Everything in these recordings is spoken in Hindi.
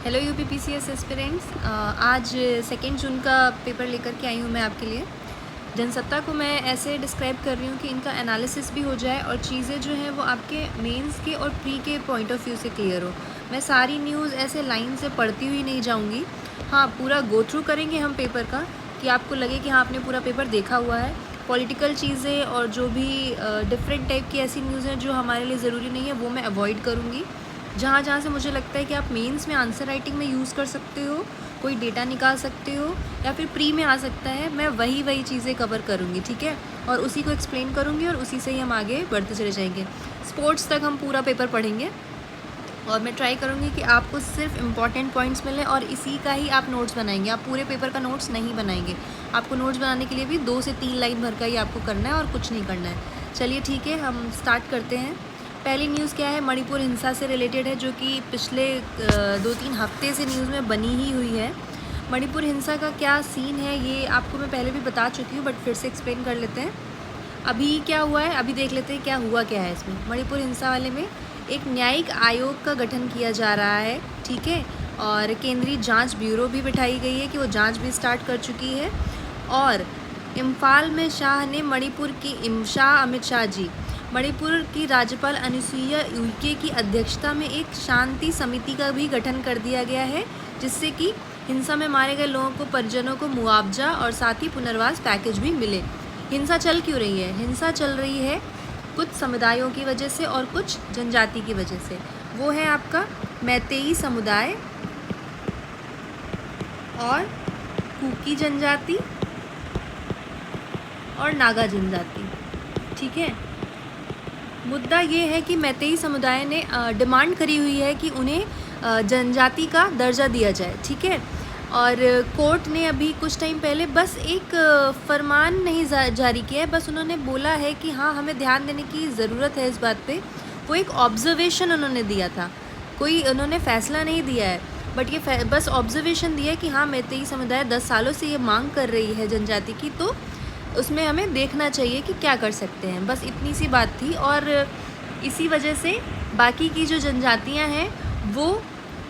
हेलो यूपीपीसीएस एस्पिरेंट्स, आज 2 जून का पेपर लेकर के आई हूँ मैं आपके लिए। जनसत्ता को मैं ऐसे डिस्क्राइब कर रही हूँ कि इनका एनालिसिस भी हो जाए और चीज़ें जो हैं वो आपके मेंस के और प्री के पॉइंट ऑफ व्यू से क्लियर हो। मैं सारी न्यूज़ ऐसे लाइन से पढ़ती हुई नहीं जाऊँगी। हाँ, पूरा गो थ्रू करेंगे हम पेपर का कि आपको लगे कि हाँ आपने पूरा पेपर देखा हुआ है। पॉलिटिकल चीज़ें और जो भी डिफरेंट टाइप की ऐसी न्यूज़ हैं जो हमारे लिए ज़रूरी नहीं है वो मैं अवॉइड करूँगी। जहाँ जहाँ से मुझे लगता है कि आप मेंस में आंसर राइटिंग में यूज़ कर सकते हो, कोई डेटा निकाल सकते हो या फिर प्री में आ सकता है, मैं वही चीज़ें कवर करूँगी, ठीक है। और उसी को एक्सप्लेन करूँगी और उसी से ही हम आगे बढ़ते चले जाएंगे। स्पोर्ट्स तक हम पूरा पेपर पढ़ेंगे और मैं ट्राई करूँगी कि आपको सिर्फ इम्पॉर्टेंट पॉइंट्स मिलें और इसी का ही आप नोट्स बनाएंगे। आप पूरे पेपर का नोट्स नहीं बनाएंगे। आपको नोट्स बनाने के लिए भी 2 से 3 लाइन भर का ही आपको करना है और कुछ नहीं करना है। चलिए ठीक है, हम स्टार्ट करते हैं। पहली न्यूज़ क्या है, मणिपुर हिंसा से रिलेटेड है, जो कि पिछले 2-3 हफ्ते से न्यूज़ में बनी ही हुई है। मणिपुर हिंसा का क्या सीन है ये आपको मैं पहले भी बता चुकी हूँ, बट फिर से एक्सप्लेन कर लेते हैं। अभी क्या हुआ है, अभी देख लेते हैं क्या हुआ क्या है इसमें। मणिपुर हिंसा वाले में एक न्यायिक आयोग का गठन किया जा रहा है, ठीक है। और केंद्रीय जांच ब्यूरो भी बिठाई गई है कि वो जांच भी स्टार्ट कर चुकी है। और इम्फाल में शाह ने मणिपुर की शाह अमित शाह जी मणिपुर की राज्यपाल अनुसुईया उइके की अध्यक्षता में एक शांति समिति का भी गठन कर दिया गया है, जिससे कि हिंसा में मारे गए लोगों को परिजनों को मुआवजा और साथ ही पुनर्वास पैकेज भी मिले। हिंसा चल क्यों रही है? हिंसा चल रही है कुछ समुदायों की वजह से और कुछ जनजाति की वजह से। वो है आपका मैतेई समुदाय और कुकी जनजाति और नागा जनजाति, ठीक है। मुद्दा ये है कि मैतेई समुदाय ने डिमांड करी हुई है कि उन्हें जनजाति का दर्जा दिया जाए, ठीक है। और कोर्ट ने अभी कुछ टाइम पहले बस एक फरमान नहीं जारी किया है, बस उन्होंने बोला है कि हाँ हमें ध्यान देने की ज़रूरत है इस बात पे। वो एक ऑब्जर्वेशन उन्होंने दिया था, कोई उन्होंने फ़ैसला नहीं दिया है, बट ये बस ऑब्जर्वेशन दिया है कि हाँ मैतेई समुदाय 10 सालों से ये मांग कर रही है जनजाति की, तो उसमें हमें देखना चाहिए कि क्या कर सकते हैं। बस इतनी सी बात थी। और इसी वजह से बाकी की जो जनजातियां हैं वो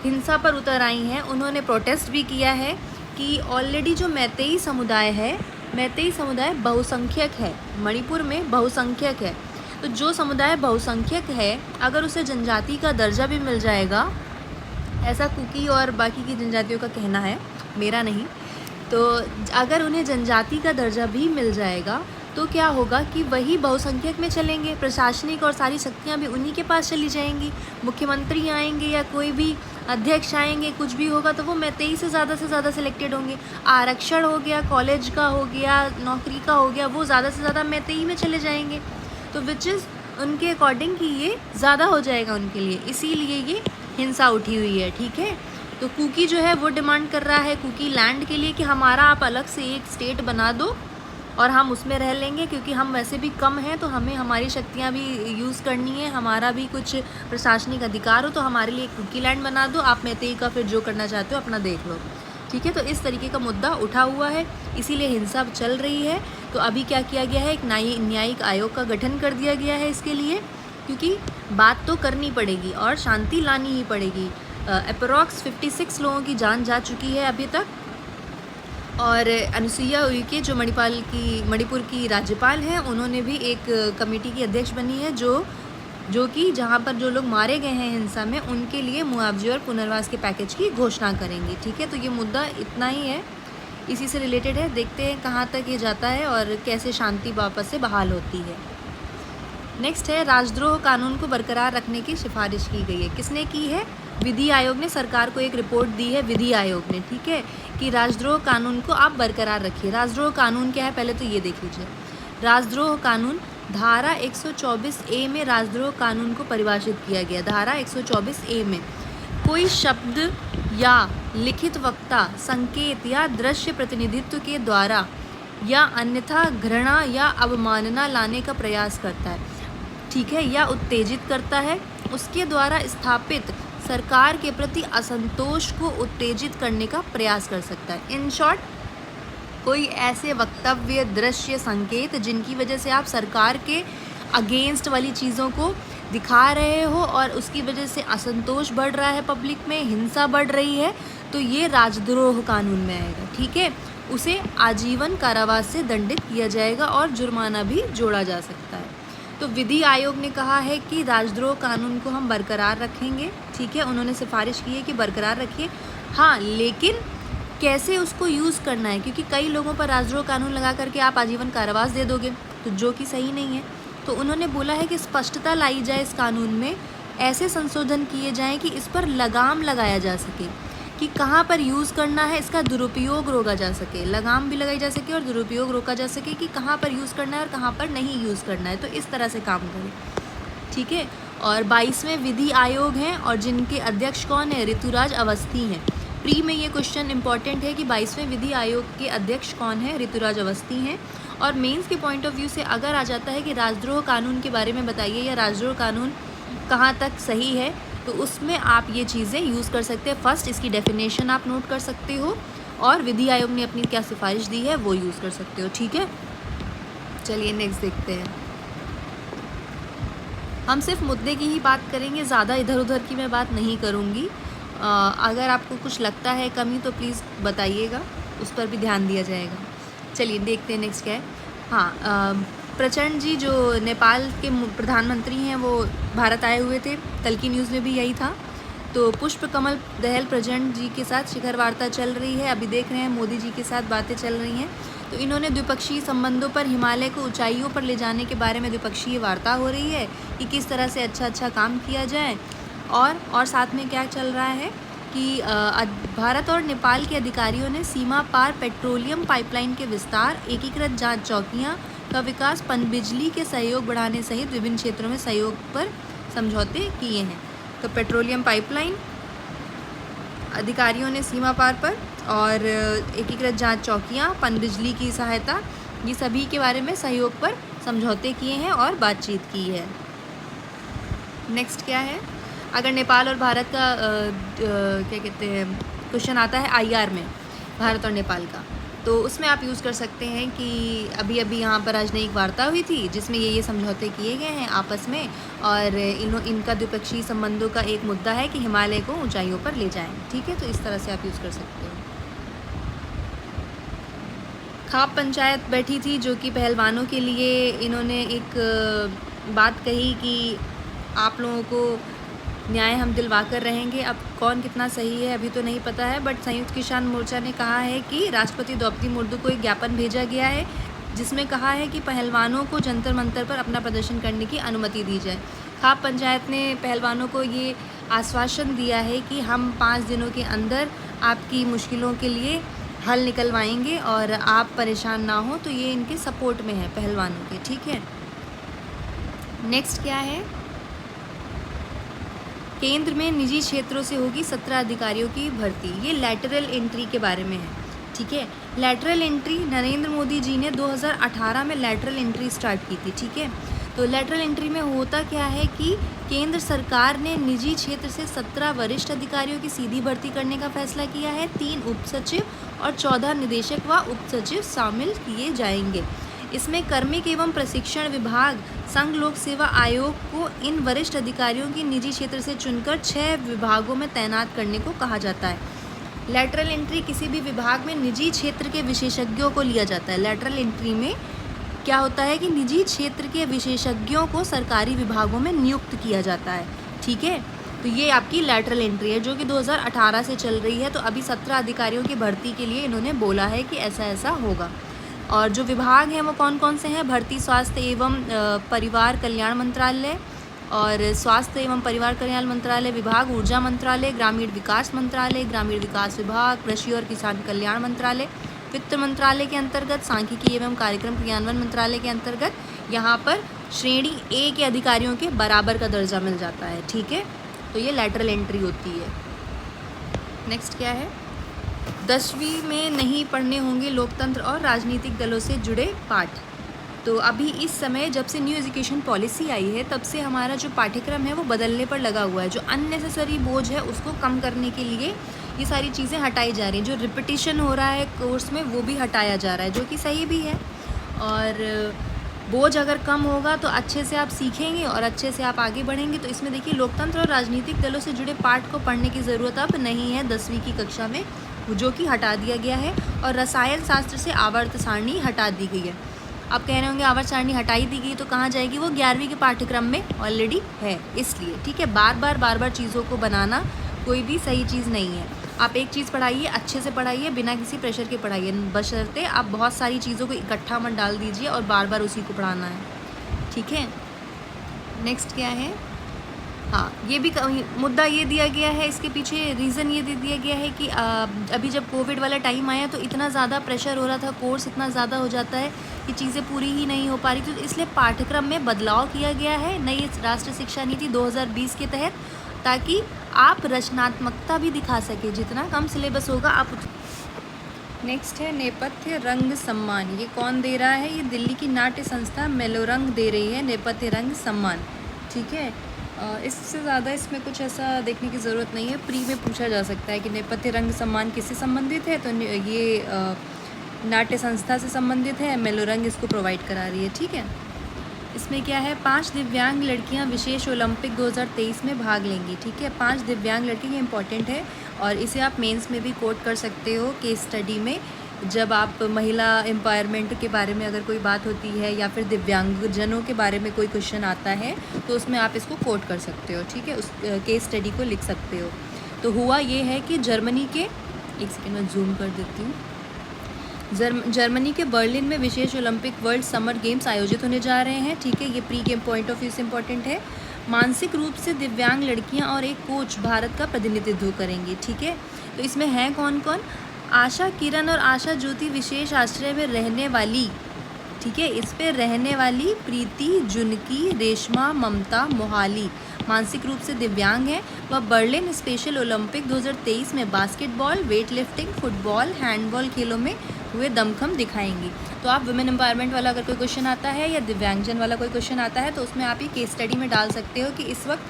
हिंसा पर उतर आई हैं। उन्होंने प्रोटेस्ट भी किया है कि ऑलरेडी जो मैतेई समुदाय है, मैतेई समुदाय बहुसंख्यक है, मणिपुर में बहुसंख्यक है। तो जो समुदाय बहुसंख्यक है अगर उसे जनजाति का दर्जा भी मिल जाएगा, ऐसा कुकी और बाकी की जनजातियों का कहना है, मेरा नहीं, तो अगर उन्हें जनजाति का दर्जा भी मिल जाएगा तो क्या होगा कि वही बहुसंख्यक में चलेंगे, प्रशासनिक और सारी शक्तियाँ भी उन्हीं के पास चली जाएंगी। मुख्यमंत्री आएंगे या कोई भी अध्यक्ष आएंगे, कुछ भी होगा तो वो मैतेई से ज़्यादा सिलेक्टेड होंगे। आरक्षण हो गया, कॉलेज का हो गया, नौकरी का हो गया, वो ज़्यादा से ज़्यादा मैतेई में चले जाएंगे। तो विच इज़ उनके अकॉर्डिंग कि ये ज़्यादा हो जाएगा उनके लिए, इसीलिए ये हिंसा उठी हुई है, ठीक है। तो कुकी जो है वो डिमांड कर रहा है कुकी लैंड के लिए कि हमारा आप अलग से एक स्टेट बना दो और हम उसमें रह लेंगे, क्योंकि हम वैसे भी कम हैं तो हमें हमारी शक्तियाँ भी यूज़ करनी है, हमारा भी कुछ प्रशासनिक अधिकार हो, तो हमारे लिए एक कुकी लैंड बना दो, आप मैतेई का फिर जो करना चाहते हो अपना देख लो, ठीक है। तो इस तरीके का मुद्दा उठा हुआ है, इसीलिए हिंसा चल रही है। तो अभी क्या किया गया है, एक न्यायिक आयोग का गठन कर दिया गया है इसके लिए, क्योंकि बात तो करनी पड़ेगी और शांति लानी ही पड़ेगी। अप्रॉक्स 56 लोगों की जान जा चुकी है अभी तक। और अनुसुईया उइके जो मणिपुर की राज्यपाल हैं, उन्होंने भी एक कमेटी की अध्यक्ष बनी है जो कि जहां पर जो लोग मारे गए हैं हिंसा में उनके लिए मुआवजे और पुनर्वास के पैकेज की घोषणा करेंगी, ठीक है। तो ये मुद्दा इतना ही है, इसी से रिलेटेड है। देखते हैं कहाँ तक ये जाता है और कैसे शांति वापस से बहाल होती है। नेक्स्ट है, राजद्रोह कानून को बरकरार रखने की सिफारिश की गई है। किसने की है? विधि आयोग ने सरकार को एक रिपोर्ट दी है, विधि आयोग ने, ठीक है, कि राजद्रोह कानून को आप बरकरार रखिए। राजद्रोह कानून क्या है पहले तो ये देख लीजिए। राजद्रोह कानून धारा 124A में राजद्रोह कानून को परिभाषित किया गया। धारा 124A में कोई शब्द या लिखित वक्ता, संकेत या दृश्य प्रतिनिधित्व के द्वारा या अन्यथा घृणा या अवमानना लाने का प्रयास करता है, ठीक है, या उत्तेजित करता है, उसके द्वारा स्थापित सरकार के प्रति असंतोष को उत्तेजित करने का प्रयास कर सकता है। इन शॉर्ट, कोई ऐसे वक्तव्य, दृश्य, संकेत जिनकी वजह से आप सरकार के अगेंस्ट वाली चीज़ों को दिखा रहे हो और उसकी वजह से असंतोष बढ़ रहा है पब्लिक में, हिंसा बढ़ रही है, तो ये राजद्रोह कानून में आएगा, ठीक है। उसे आजीवन कारावास से दंडित किया जाएगा और जुर्माना भी जोड़ा जा सकता है। तो विधि आयोग ने कहा है कि राजद्रोह कानून को हम बरकरार रखेंगे, ठीक है। उन्होंने सिफारिश की है कि बरकरार रखिए, हाँ, लेकिन कैसे उसको यूज़ करना है, क्योंकि कई लोगों पर राजद्रोह कानून लगा करके आप आजीवन कारावास दे दोगे, तो जो कि सही नहीं है। तो उन्होंने बोला है कि स्पष्टता लाई जाए इस कानून में, ऐसे संशोधन किए जाएं कि इस पर लगाम लगाया जा सके कि कहाँ पर यूज़ करना है, इसका दुरुपयोग रोका जा सके, लगाम भी लगाई जा सके और दुरुपयोग रोका जा सके कि कहाँ पर यूज़ करना है और कहाँ पर नहीं यूज़ करना है। तो इस तरह से काम करें, ठीक है। और 22वें विधि आयोग हैं और जिनके अध्यक्ष कौन है, ऋतुराज अवस्थी हैं। प्री में ये क्वेश्चन इंपॉर्टेंट है कि 22वें विधि आयोग के अध्यक्ष कौन है, ऋतुराज अवस्थी हैं। और मेंस के पॉइंट ऑफ व्यू से अगर आ जाता है कि राजद्रोह कानून के बारे में बताइए या राजद्रोह कानून कहाँ तक सही है, तो उसमें आप ये चीज़ें यूज़ कर सकते हैं। फर्स्ट इसकी डेफिनेशन आप नोट कर सकते हो और विधि आयोग ने अपनी क्या सिफारिश दी है वो यूज़ कर सकते हो, ठीक है। चलिए नेक्स्ट देखते हैं। हम सिर्फ मुद्दे की ही बात करेंगे, ज़्यादा इधर उधर की मैं बात नहीं करूँगी। अगर आपको कुछ लगता है कमी तो प्लीज़ बताइएगा, उस पर भी ध्यान दिया जाएगा। चलिए देखते हैं नेक्स्ट क्या है। हाँ, प्रचंड जी जो नेपाल के प्रधानमंत्री हैं वो भारत आए हुए थे, कल की न्यूज़ में भी यही था। तो पुष्प कमल दहल प्रचंड जी के साथ शिखर वार्ता चल रही है, अभी देख रहे हैं मोदी जी के साथ बातें चल रही हैं। तो इन्होंने द्विपक्षीय संबंधों पर हिमालय को ऊंचाइयों पर ले जाने के बारे में द्विपक्षीय वार्ता हो रही है कि किस तरह से अच्छा काम किया जाए। और साथ में क्या चल रहा है कि भारत और नेपाल के अधिकारियों ने सीमा पार पेट्रोलियम पाइपलाइन के विस्तार, एकीकृत जांच चौकियां का विकास, पनबिजली के सहयोग बढ़ाने सहित विभिन्न क्षेत्रों में सहयोग पर समझौते किए हैं। तो पेट्रोलियम पाइपलाइन, अधिकारियों ने सीमा पार पर, और एकीकृत जांच चौकियां, पनबिजली की सहायता, ये सभी के बारे में सहयोग पर समझौते किए हैं और बातचीत की है। नेक्स्ट क्या है, अगर नेपाल और भारत का क्या कहते हैं क्वेश्चन आता है IR में, भारत और नेपाल का, तो उसमें आप यूज़ कर सकते हैं कि अभी यहाँ पर राजनयिक वार्ता हुई थी जिसमें ये समझौते किए गए हैं आपस में, और इनका द्विपक्षीय संबंधों का एक मुद्दा है कि हिमालय को ऊंचाइयों पर ले जाएं, ठीक है। तो इस तरह से आप यूज़ कर सकते हो। खाप पंचायत बैठी थी जो कि पहलवानों के लिए इन्होंने एक बात कही कि आप लोगों को न्याय हम दिलवा कर रहेंगे। अब कौन कितना सही है अभी तो नहीं पता है, बट संयुक्त किसान मोर्चा ने कहा है कि राष्ट्रपति द्रौपदी मुर्मू को एक ज्ञापन भेजा गया है जिसमें कहा है कि पहलवानों को जंतर मंतर पर अपना प्रदर्शन करने की अनुमति दी जाए। खाप पंचायत ने पहलवानों को ये आश्वासन दिया है कि हम 5 दिनों के अंदर आपकी मुश्किलों के लिए हल निकलवाएंगे और आप परेशान ना हो। तो ये इनके सपोर्ट में है पहलवानों के, ठीक है। नेक्स्ट क्या है, केंद्र में निजी क्षेत्रों से होगी 17 अधिकारियों की भर्ती। ये लैटरल एंट्री के बारे में है, ठीक है। लैटरल एंट्री नरेंद्र मोदी जी ने 2018 में लैटरल एंट्री स्टार्ट की थी, ठीक है। तो लैटरल एंट्री में होता क्या है कि केंद्र सरकार ने निजी क्षेत्र से 17 वरिष्ठ अधिकारियों की सीधी भर्ती करने का फैसला किया है। 3 उप सचिव और 14 निदेशक व उप सचिव शामिल किए जाएंगे। इसमें कार्मिक एवं प्रशिक्षण विभाग, संघ लोक सेवा आयोग को इन वरिष्ठ अधिकारियों की निजी क्षेत्र से चुनकर 6 विभागों में तैनात करने को कहा जाता है। लैटरल एंट्री किसी भी विभाग में निजी क्षेत्र के विशेषज्ञों को लिया जाता है। लैटरल एंट्री में क्या होता है कि निजी क्षेत्र के विशेषज्ञों को सरकारी विभागों में नियुक्त किया जाता है, ठीक है। तो ये आपकी लैटरल एंट्री है जो कि 2018 से चल रही है। तो अभी 17 अधिकारियों की भर्ती के लिए इन्होंने बोला है कि ऐसा ऐसा होगा। और जो विभाग हैं वो कौन कौन से हैं, भर्ती स्वास्थ्य एवं परिवार कल्याण मंत्रालय और स्वास्थ्य एवं परिवार कल्याण मंत्रालय विभाग, ऊर्जा मंत्रालय, ग्रामीण विकास मंत्रालय, ग्रामीण विकास विभाग, कृषि और किसान कल्याण मंत्रालय, वित्त मंत्रालय के अंतर्गत, सांख्यिकी एवं कार्यक्रम क्रियान्वयन मंत्रालय के अंतर्गत यहाँ पर श्रेणी A के अधिकारियों के बराबर का दर्जा मिल जाता है, ठीक है। तो ये लैटरल एंट्री होती है। नेक्स्ट क्या है, 10वीं में नहीं पढ़ने होंगे लोकतंत्र और राजनीतिक दलों से जुड़े पाठ। तो अभी इस समय जब से न्यू एजुकेशन पॉलिसी आई है तब से हमारा जो पाठ्यक्रम है वो बदलने पर लगा हुआ है। जो अननेसेसरी बोझ है उसको कम करने के लिए ये सारी चीज़ें हटाई जा रही हैं। जो रिपीटिशन हो रहा है कोर्स में वो भी हटाया जा रहा है, जो कि सही भी है। और बोझ अगर कम होगा तो अच्छे से आप सीखेंगे और अच्छे से आप आगे बढ़ेंगे। तो इसमें देखिए लोकतंत्र और राजनीतिक दलों से जुड़े पाठ को पढ़ने की ज़रूरत अब नहीं है 10वीं की कक्षा में, जो कि हटा दिया गया है। और रसायन शास्त्र से आवर्त सारणी हटा दी गई है। आप कह रहे होंगे आवर्त सारणी हटाई दी गई तो कहाँ जाएगी, वो 11वीं के पाठ्यक्रम में ऑलरेडी है, इसलिए। ठीक है, बार बार चीज़ों को बनाना कोई भी सही चीज़ नहीं है। आप एक चीज़ पढ़ाइए, अच्छे से पढ़ाइए, बिना किसी प्रेशर के पढ़ाइए, बशर्ते आप बहुत सारी चीज़ों को इकट्ठा मत डाल दीजिए और बार बार उसी को पढ़ाना है। ठीक है, नेक्स्ट क्या है, हाँ, ये भी मुद्दा ये दिया गया है, इसके पीछे रीज़न ये दे दिया गया है कि अभी जब कोविड वाला टाइम आया तो इतना ज़्यादा प्रेशर हो रहा था, कोर्स इतना ज़्यादा हो जाता है कि चीज़ें पूरी ही नहीं हो पा रही थी, तो इसलिए पाठ्यक्रम में बदलाव किया गया है नई राष्ट्रीय शिक्षा नीति 2020 के तहत, ताकि आप रचनात्मकता भी दिखा सके। जितना कम सिलेबस होगा आप। नेक्स्ट है नेपथ्य रंग सम्मान। ये कौन दे रहा है, ये दिल्ली की नाट्य संस्था मेलोरंग दे रही है नेपथ्य रंग सम्मान। ठीक है, इससे ज़्यादा इसमें कुछ ऐसा देखने की ज़रूरत नहीं है। प्री में पूछा जा सकता है कि नेपथ्य रंग सम्मान किससे संबंधित है, तो ये नाट्य संस्था से संबंधित है, मेलोरंग इसको प्रोवाइड करा रही है। ठीक है, इसमें क्या है, 5 दिव्यांग लड़कियां विशेष ओलंपिक 2023 में भाग लेंगी। ठीक है, 5 दिव्यांग लड़की, ये इंपॉर्टेंट है और इसे आप मेंस में भी कोट कर सकते हो केस स्टडी में। जब आप महिला एम्पावरमेंट के बारे में अगर कोई बात होती है या फिर दिव्यांगजनों के बारे में कोई क्वेश्चन आता है तो उसमें आप इसको कोट कर सकते हो। ठीक है, उस केस स्टडी को लिख सकते हो। तो हुआ ये है कि जर्मनी के, एक सेकेंड में जूम कर देती हूँ, जर्मनी के बर्लिन में विशेष ओलंपिक वर्ल्ड समर गेम्स आयोजित होने जा रहे हैं। ठीक है, ये pre game point of view से इम्पॉर्टेंट है। मानसिक रूप से दिव्यांग लड़कियां और एक कोच भारत का प्रतिनिधित्व करेंगी। ठीक है, तो इसमें हैं कौन कौन, आशा किरण और आशा ज्योति विशेष आश्रय में रहने वाली। ठीक है, इस पे रहने वाली प्रीति, जुनकी, रेशमा, ममता, मोहाली मानसिक रूप से दिव्यांग हैं। वह बर्लिन स्पेशल ओलंपिक 2023 में basketball, weight lifting, football, handball खेलों में हुए दमखम दिखाएंगी। तो आप वुमेन एम्पावरमेंट वाला अगर कोई क्वेश्चन आता है या दिव्यांगजन वाला कोई क्वेश्चन आता है तो उसमें आप ये केस स्टडी में डाल सकते हो कि इस वक्त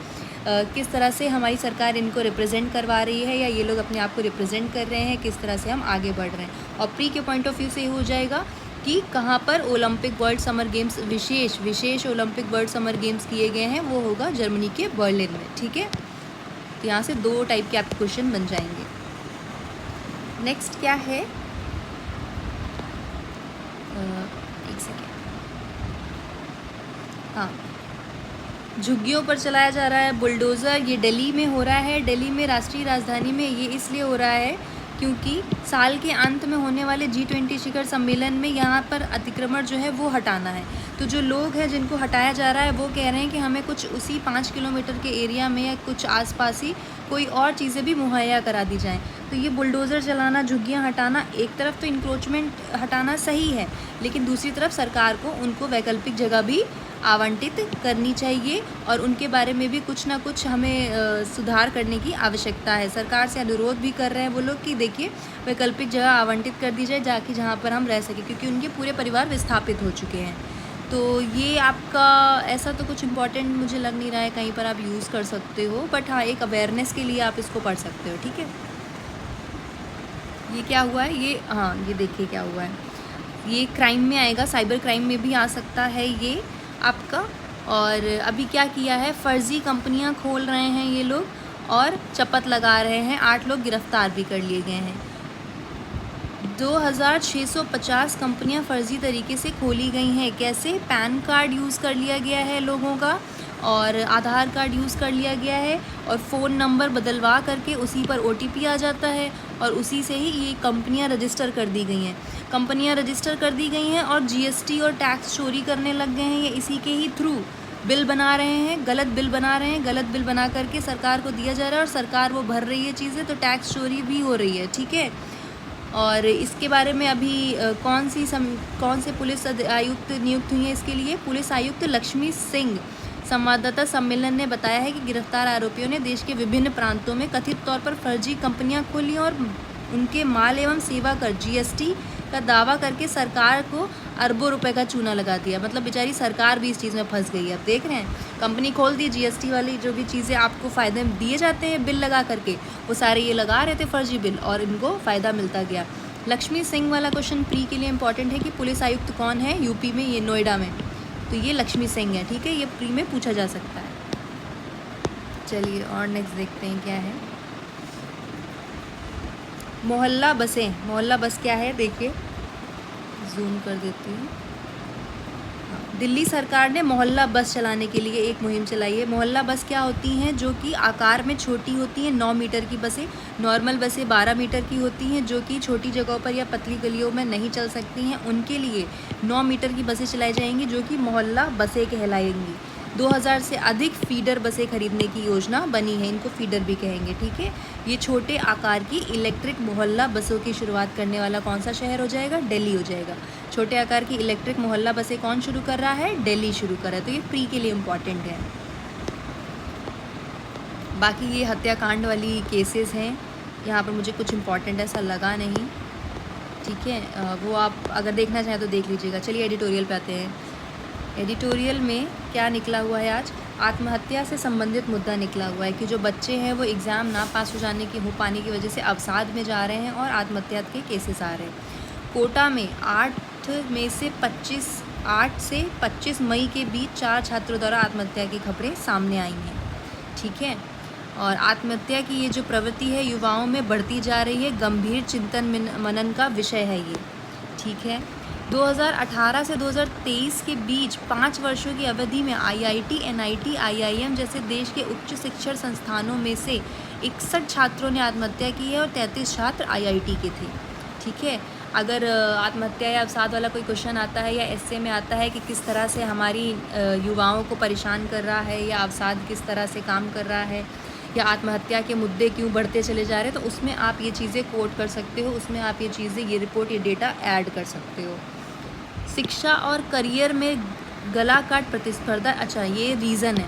किस तरह से हमारी सरकार इनको रिप्रेजेंट करवा रही है या ये लोग अपने आप को रिप्रेजेंट कर रहे हैं, किस तरह से हम आगे बढ़ रहे हैं। और प्री के पॉइंट ऑफ व्यू से ये हो जाएगा कि कहाँ पर ओलंपिक वर्ल्ड समर गेम्स, विशेष ओलंपिक वर्ल्ड समर गेम्स किए गए हैं, वो होगा जर्मनी के बर्लिन में। ठीक है, तो यहाँ से 2 टाइप के आपके क्वेश्चन बन जाएंगे। नेक्स्ट क्या है, एक सेकेंड, हाँ, झुग्गियों पर चलाया जा रहा है बुलडोज़र। ये दिल्ली में हो रहा है, दिल्ली में राष्ट्रीय राजधानी में। ये इसलिए हो रहा है क्योंकि साल के अंत में होने वाले G20 शिखर सम्मेलन में यहाँ पर अतिक्रमण जो है वो हटाना है। तो जो लोग हैं जिनको हटाया जा रहा है वो कह रहे हैं कि हमें कुछ उसी 5 किलोमीटर के एरिया में या कुछ आसपास ही कोई और चीज़ें भी मुहैया करा दी जाएं। तो ये बुलडोज़र चलाना, झुग्गियाँ हटाना, एक तरफ तो इंक्रोचमेंट हटाना सही है, लेकिन दूसरी तरफ सरकार को उनको वैकल्पिक जगह भी आवंटित करनी चाहिए और उनके बारे में भी कुछ ना कुछ हमें सुधार करने की आवश्यकता है। सरकार से अनुरोध भी कर रहे हैं वो लोग कि देखिए वैकल्पिक जगह आवंटित कर दी जाए जाके जहाँ पर हम रह सकें, क्योंकि उनके पूरे परिवार विस्थापित हो चुके हैं। तो ये आपका ऐसा तो कुछ इम्पोर्टेंट मुझे लग नहीं रहा है कहीं पर आप यूज़ कर सकते हो, बट हाँ एक अवेयरनेस के लिए आप इसको पढ़ सकते हो। ठीक है, ये क्या हुआ है, ये हाँ ये देखिए क्या हुआ है, ये क्राइम में आएगा, साइबर क्राइम में भी आ सकता है ये आपका। और अभी क्या किया है, फर्जी कंपनियां खोल रहे हैं ये लोग और चपत लगा रहे हैं। 8 लोग गिरफ्तार भी कर लिए गए हैं। 2650 कंपनियां फर्जी तरीके से खोली गई हैं। कैसे, पैन कार्ड यूज़ कर लिया गया है लोगों का और आधार कार्ड यूज़ कर लिया गया है और फ़ोन नंबर बदलवा करके उसी पर OTP आ जाता है और उसी से ही ये कंपनियां रजिस्टर कर दी गई हैं। कंपनियां रजिस्टर कर दी गई हैं और GST और टैक्स चोरी करने लग गए हैं। ये इसी के ही थ्रू बिल बना रहे हैं, गलत बिल बना रहे हैं, गलत बिल बना करके सरकार को दिया जा रहा है और सरकार वो भर रही है चीज़ें, तो टैक्स चोरी भी हो रही है। ठीक है, और इसके बारे में अभी कौन से पुलिस आयुक्त नियुक्त हुई हैं इसके लिए, पुलिस आयुक्त लक्ष्मी सिंह। संवाददाता सम्मेलन ने बताया है कि गिरफ्तार आरोपियों ने देश के विभिन्न प्रांतों में कथित तौर पर फर्जी कंपनियां खोली और उनके माल एवं सेवा कर GST का दावा करके सरकार को अरबों रुपए का चूना लगा दिया। मतलब बेचारी सरकार भी इस चीज़ में फंस गई है। अब देख रहे हैं, कंपनी खोल दी, GST वाली जो भी चीज़ें आपको फ़ायदे दिए जाते हैं बिल लगा करके, वो सारे ये लगा रहे थे फर्जी बिल और इनको फ़ायदा मिलता गया। लक्ष्मी सिंह वाला क्वेश्चन प्री के लिए इंपॉर्टेंट है कि पुलिस आयुक्त कौन है यूपी में, ये नोएडा में। तो ये लक्ष्मी सिंह है, ठीक है, ये प्री में पूछा जा सकता है। चलिए और नेक्स्ट देखते हैं क्या है। मोहल्ला बसें, मोहल्ला बस क्या है देखिए, जूम कर देती हूँ। दिल्ली सरकार ने मोहल्ला बस चलाने के लिए एक मुहिम चलाई है। मोहल्ला बस क्या होती हैं, जो कि आकार में छोटी होती हैं, 9 मीटर की बसें। नॉर्मल बसें 12 मीटर की होती हैं, जो कि छोटी जगहों पर या पतली गलियों में नहीं चल सकती हैं। उनके लिए 9 मीटर की बसें चलाई जाएंगी, जो कि मोहल्ला बसें कहलाएंगी। 2000 से अधिक फीडर बसें खरीदने की योजना बनी है, इनको फीडर भी कहेंगे, ठीक है। ये छोटे आकार की इलेक्ट्रिक मोहल्ला बसों की शुरुआत करने वाला कौन सा शहर हो जाएगा? दिल्ली हो जाएगा। छोटे आकार की इलेक्ट्रिक मोहल्ला बसें कौन शुरू कर रहा है? दिल्ली शुरू कर रहा है, तो ये प्री के लिए इम्पॉर्टेंट है। बाकी ये हत्याकांड वाली केसेस हैं, यहाँ पर मुझे कुछ इम्पॉर्टेंट ऐसा लगा नहीं, ठीक है। वो आप अगर देखना चाहें तो देख लीजिएगा। चलिए एडिटोरियल पे आते हैं। एडिटोरियल में क्या निकला हुआ है आज? आत्महत्या से संबंधित मुद्दा निकला हुआ है कि जो बच्चे हैं वो एग्ज़ाम ना पास हो पाने की वजह से अवसाद में जा रहे हैं और आत्महत्या के केसेस आ रहे हैं। कोटा में 8 से 25 मई के बीच 4 छात्रों द्वारा आत्महत्या की खबरें सामने आई हैं, ठीक है। और आत्महत्या की ये जो प्रवृत्ति है युवाओं में बढ़ती जा रही है, गंभीर चिंतन मनन का विषय है ये, ठीक है। 2018 से 2023 के बीच 5 वर्षों की अवधि में IIT, NIT, IIM जैसे देश के उच्च शिक्षण संस्थानों में से 61 छात्रों ने आत्महत्या की है और 33 छात्र IIT के थे, ठीक है। अगर आत्महत्या या अवसाद वाला कोई क्वेश्चन आता है या ऐसे में आता है कि किस तरह से हमारी युवाओं को परेशान कर रहा है या अवसाद किस तरह से काम कर रहा है या आत्महत्या के मुद्दे क्यों बढ़ते चले जा रहे हैं, तो उसमें आप ये चीज़ें कोट कर सकते हो, उसमें आप ये चीज़ें, ये रिपोर्ट, ये डेटा ऐड कर सकते हो। शिक्षा और करियर में गला काट प्रतिस्पर्धा, अच्छा ये रीज़न है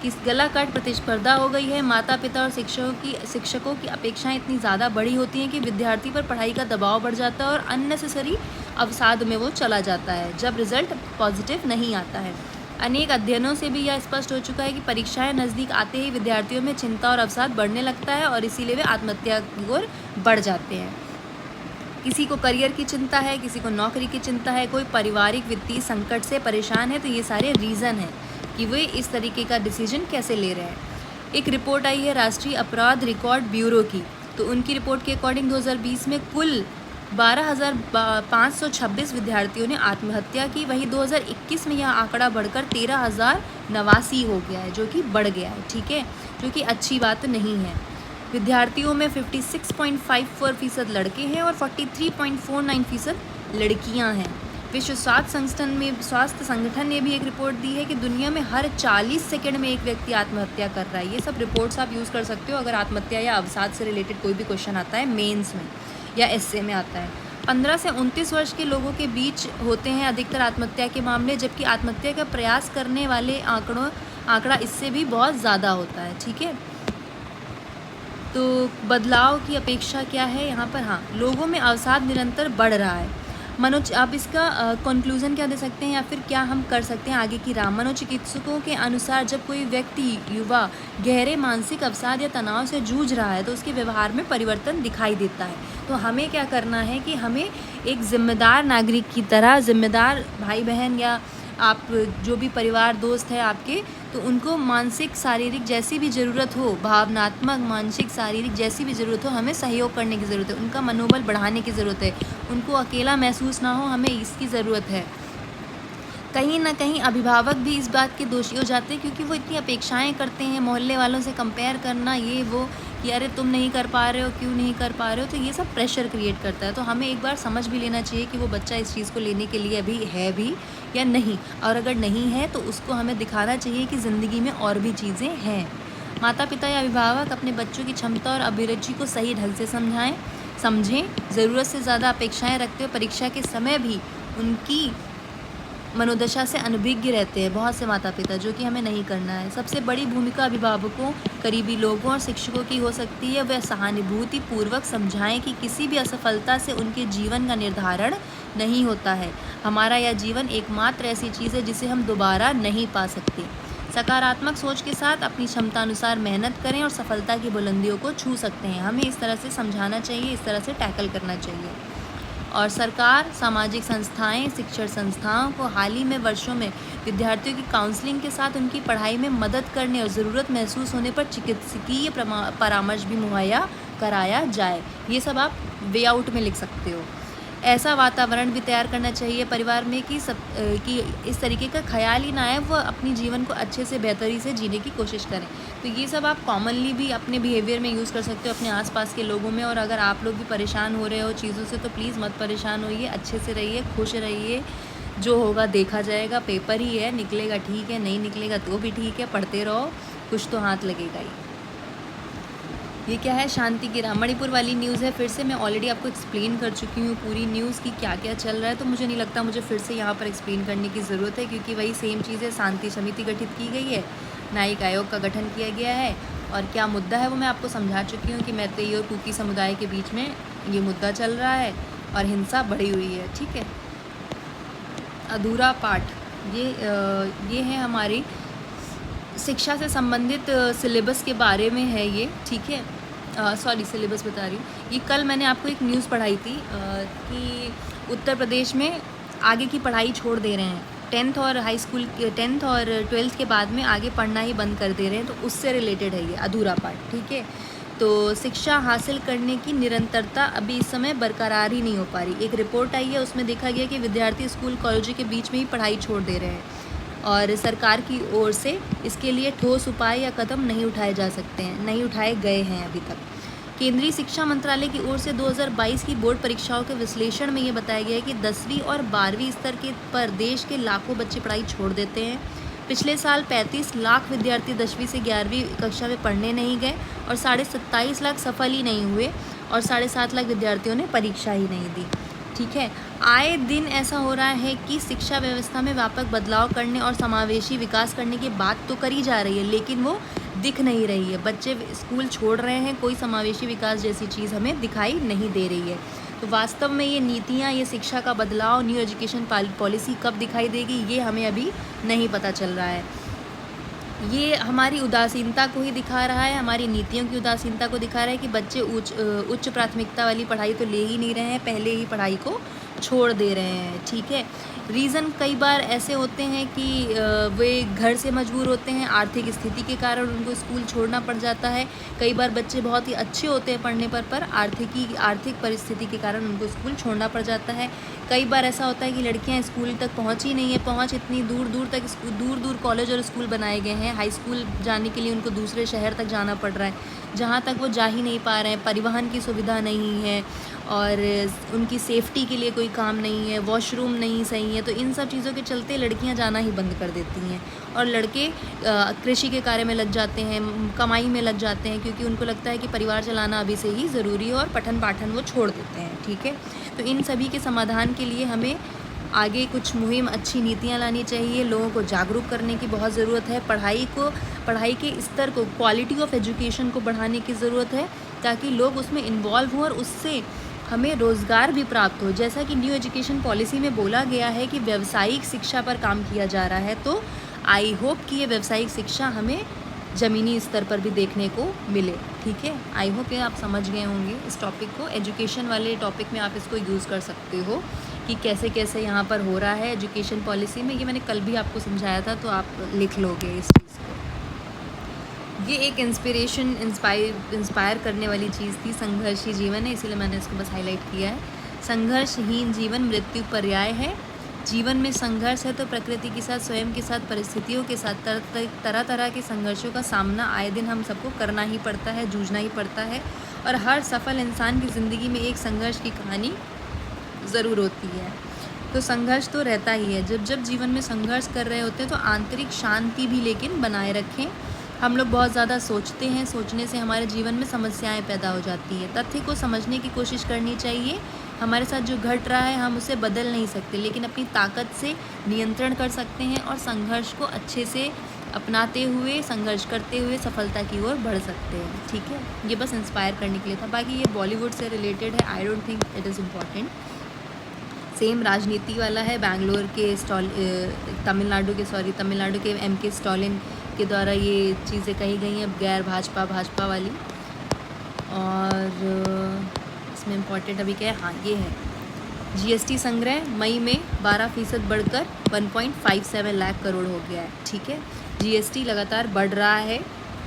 कि गला काट प्रतिस्पर्धा हो गई है। माता पिता और शिक्षकों की अपेक्षाएं इतनी ज़्यादा बड़ी होती हैं कि विद्यार्थी पर पढ़ाई का दबाव बढ़ जाता है और अननेसेसरी अवसाद में वो चला जाता है जब रिजल्ट पॉजिटिव नहीं आता है। अनेक अध्ययनों से भी यह स्पष्ट हो चुका है कि परीक्षाएं नज़दीक आते ही विद्यार्थियों में चिंता और अवसाद बढ़ने लगता है और इसीलिए वे आत्महत्या की ओर बढ़ जाते हैं। किसी को करियर की चिंता है, किसी को नौकरी की चिंता है, कोई पारिवारिक वित्तीय संकट से परेशान है, तो ये सारे रीज़न हैं कि वे इस तरीके का डिसीजन कैसे ले रहे हैं। एक रिपोर्ट आई है राष्ट्रीय अपराध रिकॉर्ड ब्यूरो की, तो उनकी रिपोर्ट के अकॉर्डिंग 2020 में कुल 12,526 विद्यार्थियों ने आत्महत्या की। वहीं 2021 में यह आंकड़ा बढ़कर 13,089 हो गया है, जो कि बढ़ गया है, ठीक है, जो कि अच्छी बात नहीं है। विद्यार्थियों में 56.54% लड़के हैं और 43.49% लड़कियां हैं। विश्व स्वास्थ्य संगठन ने भी एक रिपोर्ट दी है कि दुनिया में हर 40 सेकंड में एक व्यक्ति आत्महत्या कर रहा है। ये सब रिपोर्ट्स आप यूज़ कर सकते हो अगर आत्महत्या या अवसाद से रिलेटेड कोई भी क्वेश्चन आता है मेंस में या एसए में आता है। 15 से 29 वर्ष के लोगों के बीच होते हैं अधिकतर आत्महत्या के मामले, जबकि आत्महत्या का प्रयास करने वाले आंकड़ा इससे भी बहुत ज़्यादा होता है, ठीक है। तो बदलाव की अपेक्षा क्या है यहाँ पर? हाँ, लोगों में अवसाद निरंतर बढ़ रहा है। आप इसका कंक्लूज़न क्या दे सकते हैं या फिर क्या हम कर सकते हैं आगे की राह? मनोचिकित्सकों के अनुसार जब कोई व्यक्ति युवा गहरे मानसिक अवसाद या तनाव से जूझ रहा है तो उसके व्यवहार में परिवर्तन दिखाई देता है। तो हमें क्या करना है कि हमें एक ज़िम्मेदार नागरिक की तरह, ज़िम्मेदार भाई बहन या आप जो भी परिवार दोस्त है आपके, तो उनको मानसिक शारीरिक जैसी भी ज़रूरत हो, भावनात्मक मानसिक शारीरिक जैसी भी ज़रूरत हो, हमें सहयोग करने की ज़रूरत है, उनका मनोबल बढ़ाने की ज़रूरत है, उनको अकेला महसूस ना हो, हमें इसकी ज़रूरत है। कहीं ना कहीं अभिभावक भी इस बात के दोषी हो जाते हैं क्योंकि वो इतनी अपेक्षाएं करते हैं, मोहल्ले वालों से कंपेयर करना, ये वो कि अरे तुम नहीं कर पा रहे हो, क्यों नहीं कर पा रहे हो, तो ये सब प्रेशर क्रिएट करता है। तो हमें एक बार समझ भी लेना चाहिए कि वो बच्चा इस चीज़ को लेने के लिए अभी है भी या नहीं, और अगर नहीं है तो उसको हमें दिखाना चाहिए कि ज़िंदगी में और भी चीज़ें हैं। माता पिता या अभिभावक अपने बच्चों की क्षमता और अभिरुचि को सही ढंग से समझें। ज़रूरत से ज़्यादा अपेक्षाएँ रखते हुए परीक्षा के समय भी उनकी मनोदशा से अनभिज्ञ रहते हैं बहुत से माता पिता, जो कि हमें नहीं करना है। सबसे बड़ी भूमिका अभिभावकों, करीबी लोगों और शिक्षकों की हो सकती है। वह सहानुभूति पूर्वक समझाएं कि किसी भी असफलता से उनके जीवन का निर्धारण नहीं होता है। हमारा यह जीवन एकमात्र ऐसी चीज़ है जिसे हम दोबारा नहीं पा सकते। सकारात्मक सोच के साथ अपनी क्षमता अनुसार मेहनत करें और सफलता की बुलंदियों को छू सकते हैं। हमें इस तरह से समझाना चाहिए, इस तरह से टैकल करना चाहिए। और सरकार, सामाजिक संस्थाएं, शिक्षण संस्थाओं को हाल ही में वर्षों में विद्यार्थियों की काउंसलिंग के साथ उनकी पढ़ाई में मदद करने और ज़रूरत महसूस होने पर चिकित्सकीय परामर्श भी मुहैया कराया जाए। ये सब आप वे आउट में लिख सकते हो। ऐसा वातावरण भी तैयार करना चाहिए परिवार में कि इस तरीके का ख्याल ही ना आए, वो अपनी जीवन को अच्छे से बेहतरी से जीने की कोशिश करें। तो ये सब आप कॉमनली भी अपने बिहेवियर में यूज़ कर सकते हो अपने आसपास के लोगों में। और अगर आप लोग भी परेशान हो रहे हो चीज़ों से तो प्लीज़ मत परेशान होइए, अच्छे से रहिए, खुश रहिए। जो होगा देखा जाएगा, पेपर ही है, निकलेगा ठीक है, नहीं निकलेगा तो भी ठीक है, पढ़ते रहो, कुछ तो हाथ लगेगा ही। ये क्या है, शांति गिरा मणिपुर वाली न्यूज़ है। फिर से मैं ऑलरेडी आपको एक्सप्लेन कर चुकी हूँ पूरी न्यूज़ की क्या क्या चल रहा है, तो मुझे नहीं लगता मुझे फिर से यहाँ पर एक्सप्लेन करने की ज़रूरत है, क्योंकि वही सेम चीज़ है। शांति समिति गठित की गई है, न्यायिक आयोग का गठन किया गया है, और क्या मुद्दा है वो मैं आपको समझा चुकी हूँ कि मैतेई और कुकी समुदाय के बीच में ये मुद्दा चल रहा है और हिंसा बढ़ी हुई है। ठीक है, अधूरा पाठ ये है हमारी शिक्षा से संबंधित सिलेबस के बारे में है ये। ठीक है, सॉरी सिलेबस बता रही हूँ। ये कल मैंने आपको एक न्यूज़ पढ़ाई थी कि उत्तर प्रदेश में आगे की पढ़ाई छोड़ दे रहे हैं। 10th और हाई स्कूल 10th और 12th के बाद में आगे पढ़ना ही बंद कर दे रहे हैं, तो उससे रिलेटेड है ये अधूरा पाठ। ठीक है, तो शिक्षा हासिल करने की निरंतरता अभी इस समय बरकरार ही नहीं हो पा रही। एक रिपोर्ट आई है, उसमें देखा गया कि विद्यार्थी स्कूल कॉलेजों के बीच में ही पढ़ाई छोड़ दे रहे हैं, और सरकार की ओर से इसके लिए ठोस उपाय या कदम नहीं उठाए जा सकते हैं, नहीं उठाए गए हैं अभी तक। केंद्रीय शिक्षा मंत्रालय की ओर से 2022 की बोर्ड परीक्षाओं के विश्लेषण में ये बताया गया है कि 10वीं और 12वीं स्तर के पर देश के लाखों बच्चे पढ़ाई छोड़ देते हैं। पिछले साल 35 लाख विद्यार्थी 10वीं से 11वीं कक्षा में पढ़ने नहीं गए और 27.5 लाख सफल ही नहीं हुए, और 7.5 लाख विद्यार्थियों ने परीक्षा ही नहीं दी। ठीक है, आए दिन ऐसा हो रहा है कि शिक्षा व्यवस्था में व्यापक बदलाव करने और समावेशी विकास करने की बात तो करी जा रही है, लेकिन वो दिख नहीं रही है। बच्चे स्कूल छोड़ रहे हैं, कोई समावेशी विकास जैसी चीज़ हमें दिखाई नहीं दे रही है। तो वास्तव में ये नीतियाँ, ये शिक्षा का बदलाव, न्यू एजुकेशन पॉलिसी कब दिखाई देगी, ये हमें अभी नहीं पता चल रहा है। ये हमारी उदासीनता को ही दिखा रहा है, हमारी नीतियों की उदासीनता को दिखा रहा है कि बच्चे उच्च प्राथमिकता वाली पढ़ाई तो ले ही नहीं रहे हैं, पहले ही पढ़ाई को छोड़ दे रहे हैं। ठीक है, रीज़न कई बार ऐसे होते हैं कि वे घर से मजबूर होते हैं, आर्थिक स्थिति के कारण उनको स्कूल छोड़ना पड़ जाता है। कई बार बच्चे बहुत ही अच्छे होते हैं पढ़ने पर आर्थिक परिस्थिति के कारण उनको स्कूल छोड़ना पड़ जाता है। कई बार ऐसा होता है कि लड़कियां स्कूल तक पहुंच ही नहीं है, पहुंच इतनी दूर दूर कॉलेज और स्कूल बनाए गए हैं, हाई स्कूल जाने के लिए उनको दूसरे शहर तक जाना पड़ रहा है, जहाँ तक वो जा ही नहीं पा रहे हैं। परिवहन की सुविधा नहीं है और उनकी सेफ्टी के लिए कोई काम नहीं है, वॉशरूम नहीं सही है, तो इन सब चीज़ों के चलते लड़कियां जाना ही बंद कर देती हैं और लड़के कृषि के कार्य में लग जाते हैं, कमाई में लग जाते हैं, क्योंकि उनको लगता है कि परिवार चलाना अभी से ही ज़रूरी है, और पठन पाठन वो छोड़ देते हैं। ठीक है, तो इन सभी के समाधान के लिए हमें आगे कुछ मुहिम, अच्छी नीतियाँ लानी चाहिए, लोगों को जागरूक करने की बहुत ज़रूरत है, पढ़ाई के स्तर को, क्वालिटी ऑफ एजुकेशन को बढ़ाने की ज़रूरत है, ताकि लोग उसमें इन्वॉल्व हों और उससे हमें रोज़गार भी प्राप्त हो। जैसा कि न्यू एजुकेशन पॉलिसी में बोला गया है कि व्यावसायिक शिक्षा पर काम किया जा रहा है, तो आई होप कि ये व्यावसायिक शिक्षा हमें ज़मीनी स्तर पर भी देखने को मिले। ठीक है, आई होप ये आप समझ गए होंगे इस टॉपिक को। एजुकेशन वाले टॉपिक में आप इसको यूज़ कर सकते हो कि कैसे कैसे यहाँ पर हो रहा है एजुकेशन पॉलिसी में। ये मैंने कल भी आपको समझाया था, तो आप लिख लोगे इस चीज़ को। ये एक इंस्पायर करने वाली चीज़ थी। संघर्षी जीवन है, इसीलिए मैंने इसको बस हाईलाइट किया है। संघर्षहीन जीवन मृत्यु पर्याय है। जीवन में संघर्ष है तो प्रकृति के साथ, स्वयं के साथ, परिस्थितियों के साथ तरह तरह के संघर्षों का सामना आए दिन हम सबको करना ही पड़ता है, जूझना ही पड़ता है, और हर सफल इंसान की ज़िंदगी में एक संघर्ष की कहानी ज़रूर होती है। तो संघर्ष तो रहता ही है। जब जीवन में संघर्ष कर रहे होते हैं तो आंतरिक शांति भी लेकिन बनाए रखें। हम लोग बहुत ज़्यादा सोचते हैं, सोचने से हमारे जीवन में समस्याएं पैदा हो जाती हैं। तथ्य को समझने की कोशिश करनी चाहिए। हमारे साथ जो घट रहा है हम उसे बदल नहीं सकते, लेकिन अपनी ताकत से नियंत्रण कर सकते हैं और संघर्ष को अच्छे से अपनाते हुए, संघर्ष करते हुए सफलता की ओर बढ़ सकते हैं। ठीक है, ये बस इंस्पायर करने के लिए था। बाकी ये बॉलीवुड से रिलेटेड है, I don't think it is important. Same राजनीति वाला है। बैंगलोर के तमिलनाडु के MK स्टालिन के द्वारा ये चीज़ें कही गई हैं, गैर भाजपा वाली। और इसमें इम्पॉर्टेंट अभी क्या है, हाँ ये है जीएसटी संग्रह मई में 12% बढ़कर 1.57 लाख करोड़ हो गया है। ठीक है, जीएसटी लगातार बढ़ रहा है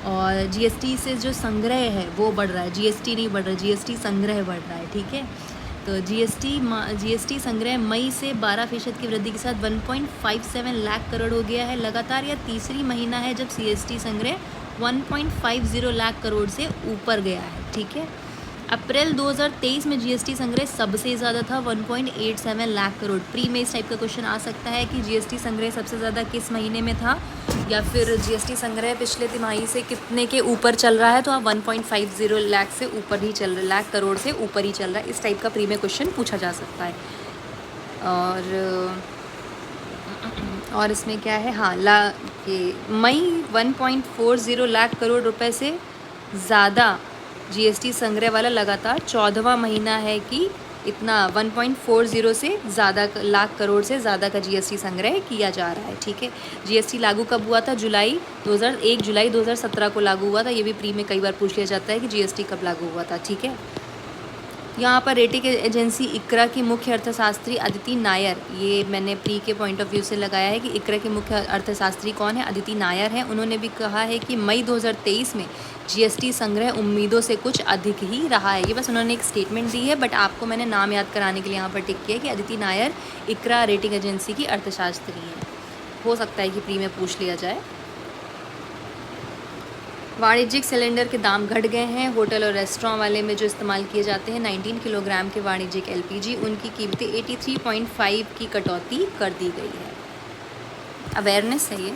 और जीएसटी से जो संग्रह है वो बढ़ रहा है, जीएसटी नहीं बढ़ रहा, जीएसटी संग्रह बढ़ रहा है। ठीक है, तो जीएसटी संग्रह मई से 12% की वृद्धि के साथ 1.57 लाख करोड़ हो गया है। लगातार यह तीसरी महीना है जब जीएसटी संग्रह 1.50 लाख करोड़ से ऊपर गया है। ठीक है, अप्रैल 2023 में जीएसटी संग्रह सबसे ज़्यादा था 1.87 लाख करोड़। प्री में इस टाइप का क्वेश्चन आ सकता है कि जीएसटी संग्रह सबसे ज़्यादा किस महीने में था, या फिर जीएसटी संग्रह पिछले तिमाही से कितने के ऊपर चल रहा है, तो आप 1.50 लाख से ऊपर ही चल रहा, लाख करोड़ से ऊपर ही चल रहा है। इस टाइप का प्री में क्वेश्चन पूछा जा सकता है। और इसमें क्या है, हाँ ये मई 1.40 लाख करोड़ रुपए से ज़्यादा जीएसटी संग्रह वाला लगातार 14वां महीना है कि इतना 1.40 से ज़्यादा लाख करोड़ से ज़्यादा का जीएसटी संग्रह किया जा रहा है। ठीक है, जीएसटी लागू कब हुआ था? 1 जुलाई 2017 को लागू हुआ था। ये भी प्री में कई बार पूछ लिया जाता है कि जीएसटी कब लागू हुआ था। ठीक है, यहाँ पर रेटिंग एजेंसी इक्रा की मुख्य अर्थशास्त्री अदिति नायर, ये मैंने प्री के पॉइंट ऑफ व्यू से लगाया है कि इक्रा के मुख्य अर्थशास्त्री कौन है, अदिति नायर हैं। उन्होंने भी कहा है कि मई 2023 में जीएसटी संग्रह उम्मीदों से कुछ अधिक ही रहा है। ये बस उन्होंने एक स्टेटमेंट दी है, बट आपको मैंने नाम याद कराने के लिए यहाँ पर टिक किया कि अदिति नायर इक्रा रेटिंग एजेंसी की अर्थशास्त्री हैं। हो सकता है कि प्री में पूछ लिया जाए। वाणिज्यिक सिलेंडर के दाम घट गए हैं। होटल और रेस्टोरेंट वाले में जो इस्तेमाल किए जाते हैं 19 किलोग्राम के वाणिज्यिक एलपीजी, उनकी कीमतें 83.5 की कटौती कर दी गई है। अवेयरनेस है ये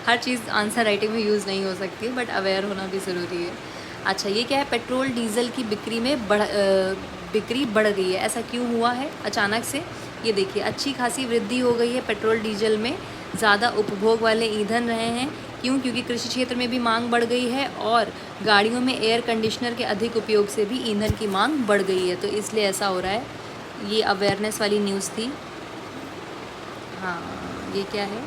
हर चीज़ आंसर राइटिंग में यूज़ नहीं हो सकती, बट अवेयर होना भी ज़रूरी है। अच्छा, ये क्या है, पेट्रोल डीजल की बिक्री बढ़ गई है। ऐसा क्यों हुआ है अचानक से? ये देखिए, अच्छी खासी वृद्धि हो गई है पेट्रोल डीजल में। ज़्यादा उपभोग वाले ईंधन रहे हैं। क्यों? क्योंकि कृषि क्षेत्र में भी मांग बढ़ गई है और गाड़ियों में एयर कंडीशनर के अधिक उपयोग से भी ईंधन की मांग बढ़ गई है, तो इसलिए ऐसा हो रहा है। ये अवेयरनेस वाली न्यूज़ थी। हाँ, ये क्या है,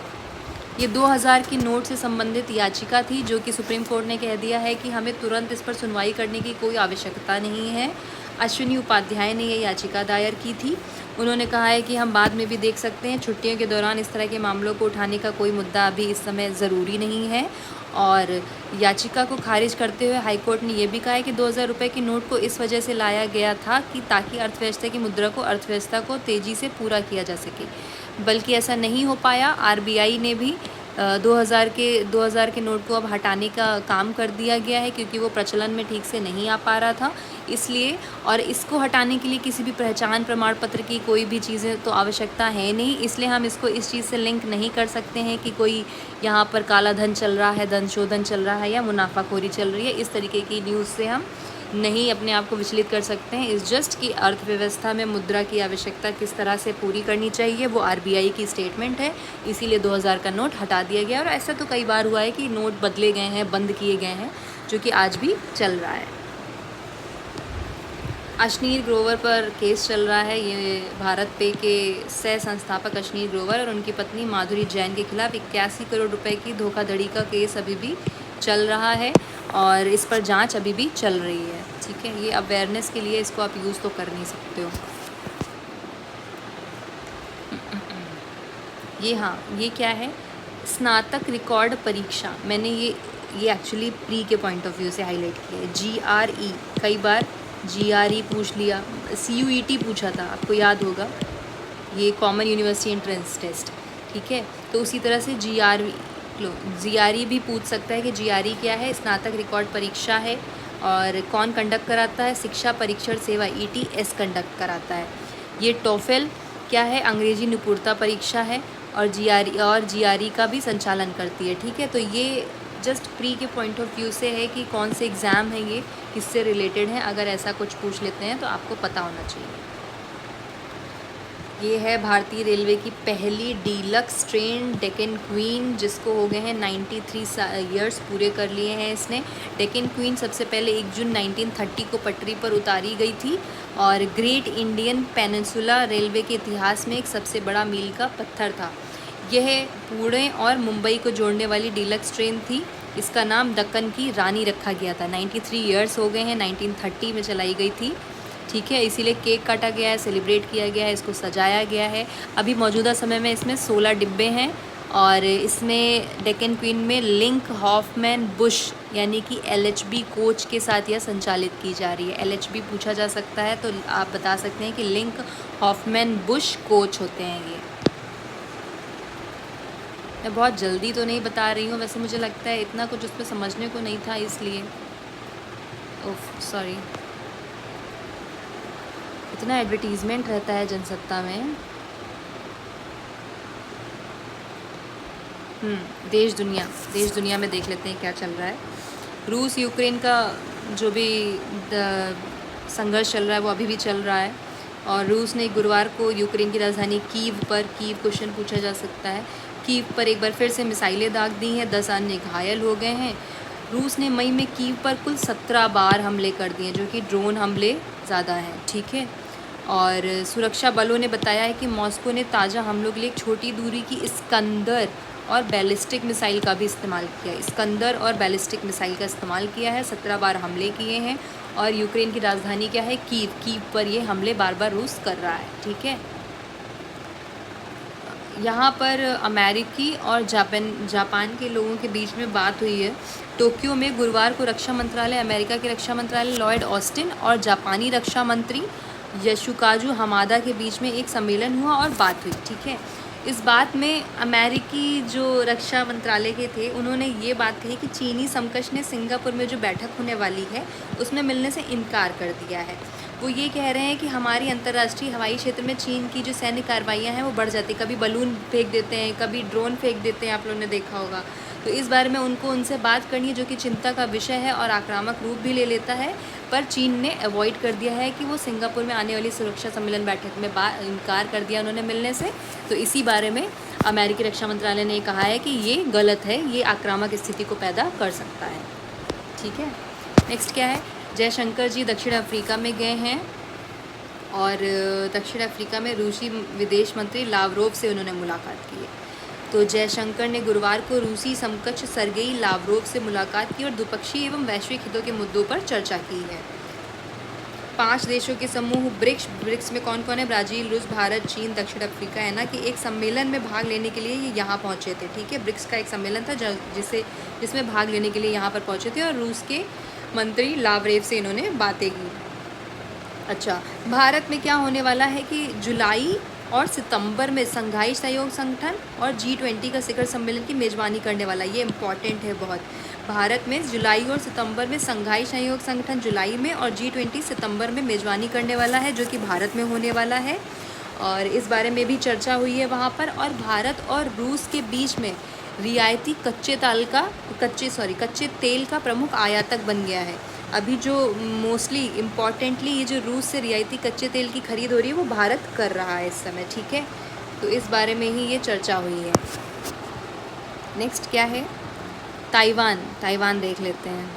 ये 2000 की नोट से संबंधित याचिका थी, जो कि सुप्रीम कोर्ट ने कह दिया है कि हमें तुरंत इस पर सुनवाई करने की कोई आवश्यकता नहीं है। अश्विनी उपाध्याय ने ये याचिका दायर की थी। उन्होंने कहा है कि हम बाद में भी देख सकते हैं, छुट्टियों के दौरान इस तरह के मामलों को उठाने का कोई मुद्दा अभी इस समय ज़रूरी नहीं है। और याचिका को खारिज करते हुए हाईकोर्ट ने यह भी कहा है कि 2000 रुपये की नोट को इस वजह से लाया गया था कि ताकि अर्थव्यवस्था की मुद्रा को अर्थव्यवस्था को तेज़ी से पूरा किया जा सके, बल्कि ऐसा नहीं हो पाया। आरबीआई ने भी 2000 के नोट को अब हटाने का काम कर दिया गया है, क्योंकि वो प्रचलन में ठीक से नहीं आ पा रहा था, इसलिए। और इसको हटाने के लिए किसी भी पहचान प्रमाण पत्र की कोई भी चीज़ें तो आवश्यकता है नहीं, इसलिए हम इसको इस चीज़ से लिंक नहीं कर सकते हैं कि कोई यहाँ पर काला धन चल रहा है, धन शोधन चल रहा है या मुनाफाखोरी चल रही है। इस तरीके की न्यूज़ से हम नहीं अपने आप को विचलित कर सकते हैं। इस जस्ट कि अर्थव्यवस्था में मुद्रा की आवश्यकता किस तरह से पूरी करनी चाहिए, वो आरबीआई की स्टेटमेंट है, इसीलिए 2000 का नोट हटा दिया गया। और ऐसा तो कई बार हुआ है कि नोट बदले गए हैं, बंद किए गए हैं, जो कि आज भी चल रहा है। अश्नीर ग्रोवर पर केस चल रहा है। ये भारत पे के सह संस्थापक अश्नीर ग्रोवर और उनकी पत्नी माधुरी जैन के खिलाफ 81 करोड़ रुपए की धोखाधड़ी का केस अभी भी चल रहा है और इस पर जांच अभी भी चल रही है। ठीक है, ये अवेयरनेस के लिए इसको आप यूज़ तो कर नहीं सकते हो। ये हाँ, ये क्या है, स्नातक रिकॉर्ड परीक्षा। मैंने ये एक्चुअली प्री के पॉइंट ऑफ व्यू से हाईलाइट किया है। GRE, कई बार GRE पूछ लिया, CUET पूछा था, आपको याद होगा, ये कॉमन यूनिवर्सिटी एंट्रेंस टेस्ट। ठीक है, तो उसी तरह से GRE भी पूछ सकता है कि GRE क्या है, स्नातक रिकॉर्ड परीक्षा है। और कौन कंडक्ट कराता है? शिक्षा परीक्षण सेवा ETS कंडक्ट कराता है। ये टोफेल क्या है? अंग्रेजी निपुणता परीक्षा है और GRE का भी संचालन करती है। ठीक है, तो ये जस्ट प्री के पॉइंट ऑफ व्यू से है कि कौन से एग्ज़ाम है, ये किससे रिलेटेड है। अगर ऐसा कुछ पूछ लेते हैं तो आपको पता होना चाहिए। ये है भारतीय रेलवे की पहली डीलक्स ट्रेन डेक्कन क्वीन, जिसको हो गए हैं 93 ईयर्स पूरे कर लिए हैं इसने। डेक्कन क्वीन सबसे पहले 1 जून 1930 को पटरी पर उतारी गई थी और ग्रेट इंडियन पेनिनसुला रेलवे के इतिहास में एक सबसे बड़ा मील का पत्थर था। यह पुणे और मुंबई को जोड़ने वाली डीलक्स ट्रेन थी। इसका नाम दक्कन की रानी रखा गया था। 93 ईयर्स हो गए हैं, 1930 में चलाई गई थी। ठीक है, इसीलिए केक काटा गया है, सेलिब्रेट किया गया है, इसको सजाया गया है। अभी मौजूदा समय में इसमें 16 डिब्बे हैं और इसमें डेक्कन क्वीन में लिंक हॉफमैन बुश यानी कि LHB कोच के साथ यह संचालित की जा रही है। LHB पूछा जा सकता है तो आप बता सकते हैं कि लिंक हॉफमैन बुश कोच होते हैं ये। मैं बहुत जल्दी तो नहीं बता रही हूँ, वैसे मुझे लगता है इतना कुछ उस पर समझने को नहीं था, इसलिए ओह सॉरी। इतना एडवर्टीज़मेंट रहता है जनसत्ता में। देश दुनिया में देख लेते हैं क्या चल रहा है। रूस यूक्रेन का जो भी संघर्ष चल रहा है वो अभी भी चल रहा है और रूस ने गुरुवार को यूक्रेन की राजधानी कीव क्वेश्चन पूछा जा सकता है, कीव पर एक बार फिर से मिसाइलें दाग दी हैं, 10 अन्य घायल हो गए हैं। रूस ने मई में कीव पर कुल 17 बार हमले कर दिए जो कि ड्रोन हमले ज़्यादा हैं, ठीक है। और सुरक्षा बलों ने बताया है कि मॉस्को ने ताज़ा हमलों के लिए एक छोटी दूरी की इस्कंदर और बैलिस्टिक मिसाइल का भी इस्तेमाल किया है। इस्कंदर और बैलिस्टिक मिसाइल का इस्तेमाल किया है, 17 बार हमले किए हैं और यूक्रेन की राजधानी क्या है, कीव पर ये हमले बार बार रूस कर रहा है, ठीक है। यहाँ पर अमेरिकी और जापान के लोगों के बीच में बात हुई है। टोक्यो में गुरुवार को रक्षा मंत्रालय, अमेरिका के रक्षा मंत्रालय लॉयड ऑस्टिन और जापानी रक्षा मंत्री यशुकाजु हमादा के बीच में एक सम्मेलन हुआ और बात हुई, ठीक है। इस बात में अमेरिकी जो रक्षा मंत्रालय के थे उन्होंने ये बात कही कि चीनी समकक्ष ने सिंगापुर में जो बैठक होने वाली है उसमें मिलने से इनकार कर दिया है। वो ये कह रहे हैं कि हमारी अंतर्राष्ट्रीय हवाई क्षेत्र में चीन की जो सैन्य कार्रवाइयाँ हैं वो बढ़ जाती, कभी बलून फेंक देते हैं, कभी ड्रोन फेंक देते हैं, आप लोगों ने देखा होगा। तो इस बारे में उनसे बात करनी है जो कि चिंता का विषय है और आक्रामक रूप भी ले लेता है, पर चीन ने अवॉइड कर दिया है कि वो सिंगापुर में आने वाली सुरक्षा सम्मेलन बैठक में इनकार कर दिया उन्होंने मिलने से। तो इसी बारे में अमेरिकी रक्षा मंत्रालय ने कहा है कि ये गलत है, ये आक्रामक स्थिति को पैदा कर सकता है, ठीक है। नेक्स्ट क्या है, जयशंकर जी दक्षिण अफ्रीका में गए हैं और दक्षिण अफ्रीका में रूसी विदेश मंत्री लावरोव से उन्होंने मुलाकात की है। तो जयशंकर ने गुरुवार को रूसी समकक्ष सर्गेई लावरोव से मुलाकात की और द्विपक्षीय एवं वैश्विक हितों के मुद्दों पर चर्चा की है। 5 देशों के समूह ब्रिक्स में कौन कौन है, ब्राज़ील, रूस, भारत, चीन, दक्षिण अफ्रीका है ना, कि एक सम्मेलन में भाग लेने के लिए ये यहाँ पहुँचे थे, ठीक है। ब्रिक्स का एक सम्मेलन था जिसमें भाग लेने के लिए यहाँ पर पहुँचे थे और रूस के मंत्री लावरेव से इन्होंने बातें की। अच्छा, भारत में क्या होने वाला है कि जुलाई और सितंबर में संघाई सहयोग संगठन और G20 का शिखर सम्मेलन की मेज़बानी करने वाला, ये इम्पॉर्टेंट है बहुत। भारत में जुलाई और सितंबर में संघाई सहयोग संगठन जुलाई में और G20 सितंबर में मेज़बानी करने वाला है जो कि भारत में होने वाला है और इस बारे में भी चर्चा हुई है वहाँ पर। और भारत और रूस के बीच में रियायती कच्चे तेल का प्रमुख आयातक बन गया है। अभी जो मोस्टली इम्पॉर्टेंटली ये जो रूस से रियायती कच्चे तेल की खरीद हो रही है वो भारत कर रहा है इस समय, ठीक है। तो इस बारे में ही ये चर्चा हुई है। नेक्स्ट क्या है, ताइवान देख लेते हैं।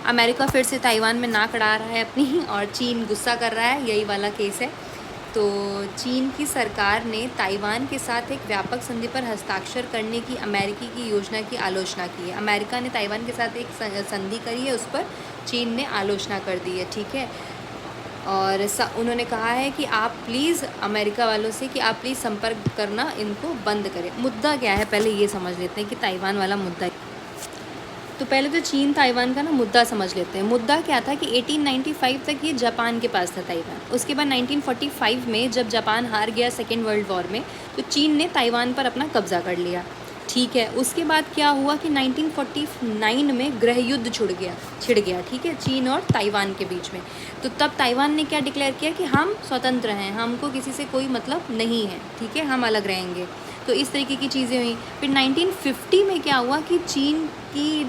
अमेरिका फिर से ताइवान में नाक अड़ा रहा है अपनी और चीन गुस्सा कर रहा है, यही वाला केस है। तो चीन की सरकार ने ताइवान के साथ एक व्यापक संधि पर हस्ताक्षर करने की अमेरिकी की योजना की आलोचना की है। अमेरिका ने ताइवान के साथ एक संधि करी है, उस पर चीन ने आलोचना कर दी है, ठीक है। और उन्होंने कहा है कि आप प्लीज़ अमेरिका वालों से कि आप प्लीज़ संपर्क करना इनको बंद करें। मुद्दा क्या है पहले ये समझ लेते हैं कि ताइवान वाला मुद्दा। तो पहले तो चीन ताइवान का ना मुद्दा समझ लेते हैं। मुद्दा क्या था कि 1895 तक ये जापान के पास था ताइवान। उसके बाद 1945 में जब जापान हार गया सेकेंड वर्ल्ड वॉर में तो चीन ने ताइवान पर अपना कब्जा कर लिया, ठीक है। उसके बाद क्या हुआ कि 1949 में गृह युद्ध छिड़ गया, ठीक है, चीन और ताइवान के बीच में। तो तब ताइवान ने क्या डिक्लेयर किया कि हम स्वतंत्र हैं, हमको किसी से कोई मतलब नहीं है, ठीक है, हम अलग रहेंगे। तो इस तरीके की चीज़ें हुई। फिर 1950 में क्या हुआ कि चीन की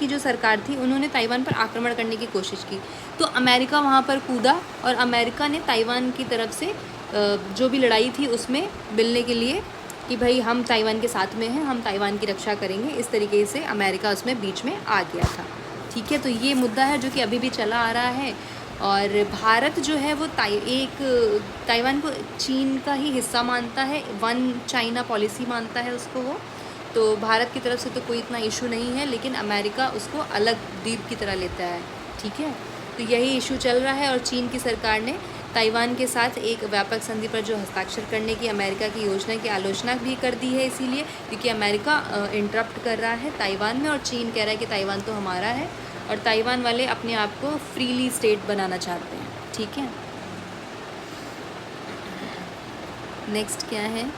जो सरकार थी उन्होंने ताइवान पर आक्रमण करने की कोशिश की। तो अमेरिका वहाँ पर कूदा और अमेरिका ने ताइवान की तरफ से जो भी लड़ाई थी उसमें मिलने के लिए कि भाई हम ताइवान के साथ में हैं, हम ताइवान की रक्षा करेंगे, इस तरीके से अमेरिका उसमें बीच में आ गया था, ठीक है। तो ये मुद्दा है जो कि अभी भी चला आ रहा है। और भारत जो है वो ताइवान को चीन का ही हिस्सा मानता है, वन चाइना पॉलिसी मानता है उसको वो। तो भारत की तरफ से तो कोई इतना इशू नहीं है, लेकिन अमेरिका उसको अलग द्वीप की तरह लेता है, ठीक है। तो यही इशू चल रहा है और चीन की सरकार ने ताइवान के साथ एक व्यापक संधि पर जो हस्ताक्षर करने की अमेरिका की योजना की आलोचना भी कर दी है, इसीलिए क्योंकि अमेरिका इंटरप्ट कर रहा है ताइवान में और चीन कह रहा है कि ताइवान तो हमारा है और ताइवान वाले अपने आप को फ्रीली स्टेट बनाना चाहते हैं। ठीक है, नेक्स्ट क्या है?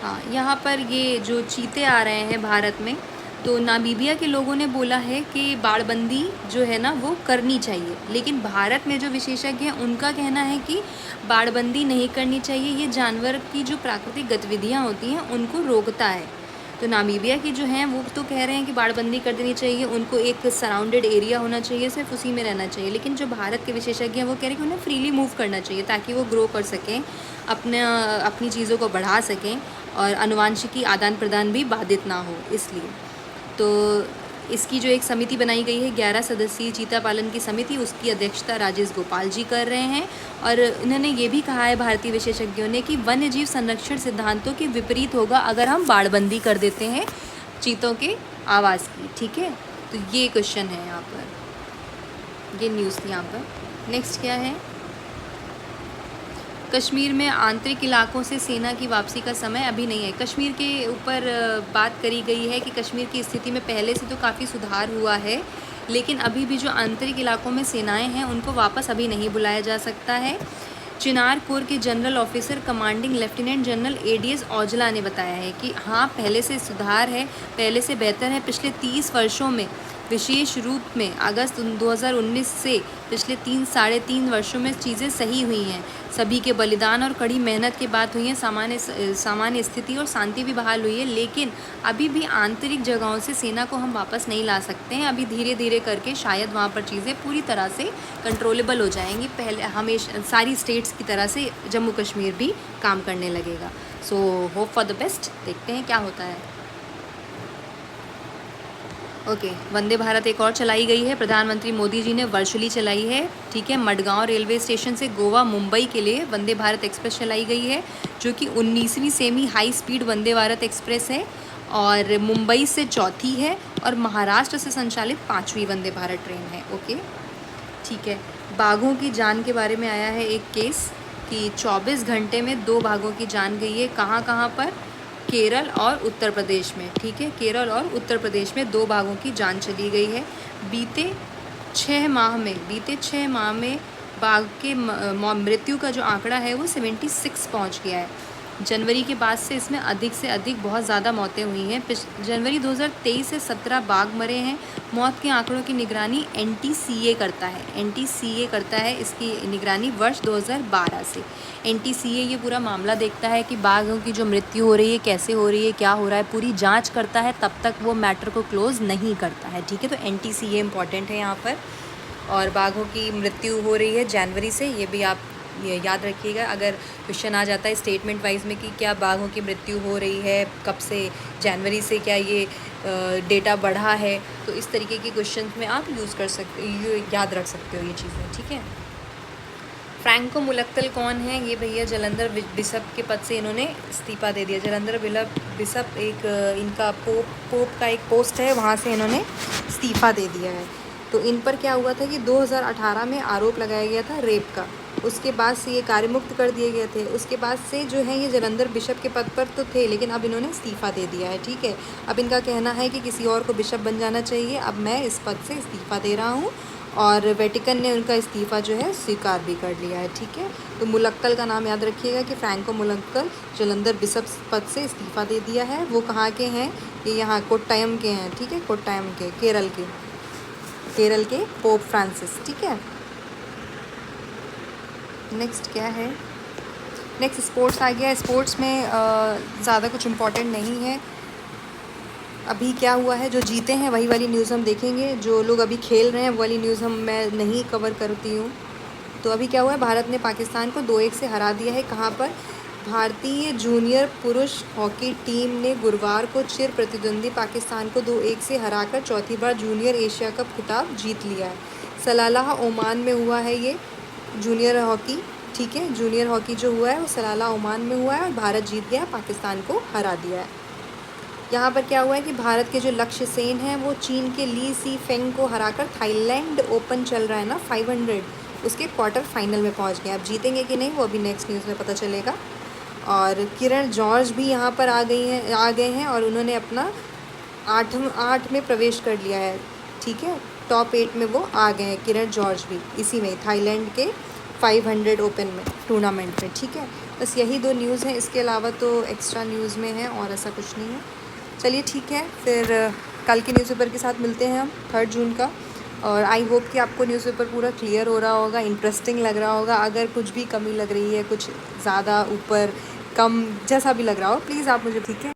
हाँ, यहाँ पर ये जो चीते आ रहे हैं भारत में, तो नामीबिया के लोगों ने बोला है कि बाड़बंदी जो है ना वो करनी चाहिए, लेकिन भारत में जो विशेषज्ञ हैं उनका कहना है कि बाड़बंदी नहीं करनी चाहिए, ये जानवर की जो प्राकृतिक गतिविधियाँ होती हैं उनको रोकता है। तो नामीबिया के जो हैं वो तो कह रहे हैं कि बाड़बंदी कर देनी चाहिए, उनको एक सराउंडेड एरिया होना चाहिए, सिर्फ उसी में रहना चाहिए। लेकिन जो भारत के विशेषज्ञ हैं वो कह रहे हैं कि उन्हें फ्रीली मूव करना चाहिए ताकि वो ग्रो कर सकें, अपनी चीज़ों को बढ़ा सकें और आनुवांशिकी आदान प्रदान भी बाधित ना हो। इसलिए तो इसकी जो एक समिति बनाई गई है 11 सदस्यीय चीता पालन की समिति, उसकी अध्यक्षता राजेश गोपाल जी कर रहे हैं और इन्होंने ये भी कहा है भारतीय विशेषज्ञों ने कि वन्य जीव संरक्षण सिद्धांतों के विपरीत होगा अगर हम बाड़बंदी कर देते हैं चीतों के आवास की। ठीक है, तो ये क्वेश्चन है यहाँ पर, ये न्यूज़ थी यहाँ पर। नेक्स्ट क्या है? कश्मीर में आंतरिक इलाकों से सेना की वापसी का समय अभी नहीं है। कश्मीर के ऊपर बात करी गई है कि कश्मीर की स्थिति में पहले से तो काफ़ी सुधार हुआ है, लेकिन अभी भी जो आंतरिक इलाकों में सेनाएं हैं उनको वापस अभी नहीं बुलाया जा सकता है। चिनार कोर के general officer commanding lieutenant general ADS Aujla ने बताया है कि हाँ, पहले से सुधार है, पहले से बेहतर है। पिछले 30 वर्षों में विशेष रूप में अगस्त 2019 से पिछले 3-3.5 वर्षों में चीज़ें सही हुई हैं। सभी के बलिदान और कड़ी मेहनत के बाद हुई है, सामान्य स्थिति और शांति भी बहाल हुई है, लेकिन अभी भी आंतरिक जगहों से सेना को हम वापस नहीं ला सकते हैं। अभी धीरे धीरे करके शायद वहाँ पर चीज़ें पूरी तरह से कंट्रोलेबल हो जाएंगी। पहले हमेशा सारी स्टेट्स की तरह से जम्मू कश्मीर भी काम करने लगेगा। So hope for the best, देखते हैं क्या होता है। ओके, वंदे भारत एक और चलाई गई है, प्रधानमंत्री मोदी जी ने वर्चुअली चलाई है। ठीक है, मडगांव रेलवे स्टेशन से गोवा मुंबई के लिए वंदे भारत एक्सप्रेस चलाई गई है, जो कि 19वीं semi high speed Vande Bharat express है और मुंबई से चौथी है और महाराष्ट्र से संचालित 5वीं वंदे भारत ट्रेन है। ओके, ठीक है। बाघों की जान के बारे में आया है एक केस कि 24 घंटे में 2 बाघों की जान गई है। कहाँ पर? केरल और उत्तर प्रदेश में। ठीक है, केरल और उत्तर प्रदेश में 2 बाघों की जान चली गई है। बीते 6 माह में बाघ के मृत्यु का जो आंकड़ा है वो 76 पहुंच गया है। जनवरी के बाद से इसमें अधिक से अधिक बहुत ज़्यादा मौतें हुई हैं। जनवरी 2023 से 17 बाघ मरे हैं। मौत के आंकड़ों की निगरानी एनटीसीए करता है इसकी निगरानी वर्ष 2012 से। एनटीसीए ये पूरा मामला देखता है कि बाघों की जो मृत्यु हो रही है कैसे हो रही है, क्या हो रहा है, पूरी जांच करता है, तब तक वो मैटर को क्लोज़ नहीं करता है। ठीक है, तो एनटीसीए इम्पॉर्टेंट है यहाँ पर। और बाघों की मृत्यु हो रही है जनवरी से, ये भी आप याद रखिएगा। अगर क्वेश्चन आ जाता है स्टेटमेंट वाइज में कि क्या बाघों की मृत्यु हो रही है, कब से, जनवरी से क्या ये डेटा बढ़ा है, तो इस तरीके के क्वेश्चन में आप यूज़ कर सकते, याद रख सकते हो ये चीज़ें। ठीक है, फ्रैंको मुलक्कल कौन है? ये भैया जलंधर बिशप के पद से इन्होंने इस्तीफ़ा दे दिया। जलंधर बिशप एक इनका पोप का एक पोस्ट है, वहाँ से इन्होंने इस्तीफ़ा दे दिया है। तो इन पर क्या हुआ था कि 2018 में आरोप लगाया गया था रेप का, उसके बाद से ये कार्य मुक्त कर दिए गए थे। उसके बाद से जो है ये जलंधर बिशप के पद पर तो थे, लेकिन अब इन्होंने इस्तीफ़ा दे दिया है। ठीक है, अब इनका कहना है कि किसी और को बिशप बन जाना चाहिए, अब मैं इस पद से इस्तीफ़ा दे रहा हूँ और वेटिकन ने उनका इस्तीफ़ा जो है स्वीकार भी कर लिया है। ठीक है, तो मुलक्कल का नाम याद रखिएगा कि फ्रैंको मुलक्कल जलंधर बिशप पद से इस्तीफ़ा दे दिया है। वो कहाँ के हैं? ये यहाँ कोट्टायम के हैं। ठीक है, कोट्टायम के, केरल के पोप फ्रांसिस। ठीक है, नेक्स्ट क्या है? नेक्स्ट स्पोर्ट्स आ गया। स्पोर्ट्स में ज़्यादा कुछ इम्पोर्टेंट नहीं है। अभी क्या हुआ है, जो जीते हैं वही वाली न्यूज़ हम देखेंगे, जो लोग अभी खेल रहे हैं वो वाली न्यूज़ मैं नहीं कवर करती हूँ। तो अभी क्या हुआ है, भारत ने पाकिस्तान को 2-1 से हरा दिया है। कहाँ पर? भारतीय जूनियर पुरुष हॉकी टीम ने गुरुवार को चिर प्रतिद्वंदी पाकिस्तान को 2-1 से हराकर चौथी बार जूनियर एशिया कप खिताब जीत लिया है। सलालाह ओमान में हुआ है ये जूनियर हॉकी। ठीक है, जूनियर हॉकी जो हुआ है वो सलाला ओमान में हुआ है और भारत जीत गया, पाकिस्तान को हरा दिया है। यहाँ पर क्या हुआ है कि भारत के जो लक्ष्य सेन हैं वो चीन के ली सी फेंग को हराकर थाईलैंड ओपन चल रहा है ना 500, उसके क्वार्टर फाइनल में पहुँच गए। अब जीतेंगे कि नहीं वो अभी नेक्स्ट न्यूज़ में पता चलेगा। और किरण जॉर्ज भी यहाँ पर आ गए हैं और उन्होंने अपना 8 में प्रवेश कर लिया है। ठीक है, टॉप 8 में वो आ गए हैं किरण जॉर्ज भी, इसी में थाईलैंड के 500 ओपन में टूर्नामेंट में। ठीक है, बस यही 2 न्यूज़ हैं, इसके अलावा तो एक्स्ट्रा न्यूज़ में है और ऐसा कुछ नहीं है। चलिए ठीक है, फिर कल के न्यूज़पेपर के साथ मिलते हैं हम 3 जून का। और आई होप कि आपको न्यूज़पेपर पूरा क्लियर हो रहा होगा, इंटरेस्टिंग लग रहा होगा। अगर कुछ भी कमी लग रही है, कुछ ज़्यादा ऊपर कम जैसा भी लग रहा हो, प्लीज़ आप मुझे, ठीक है।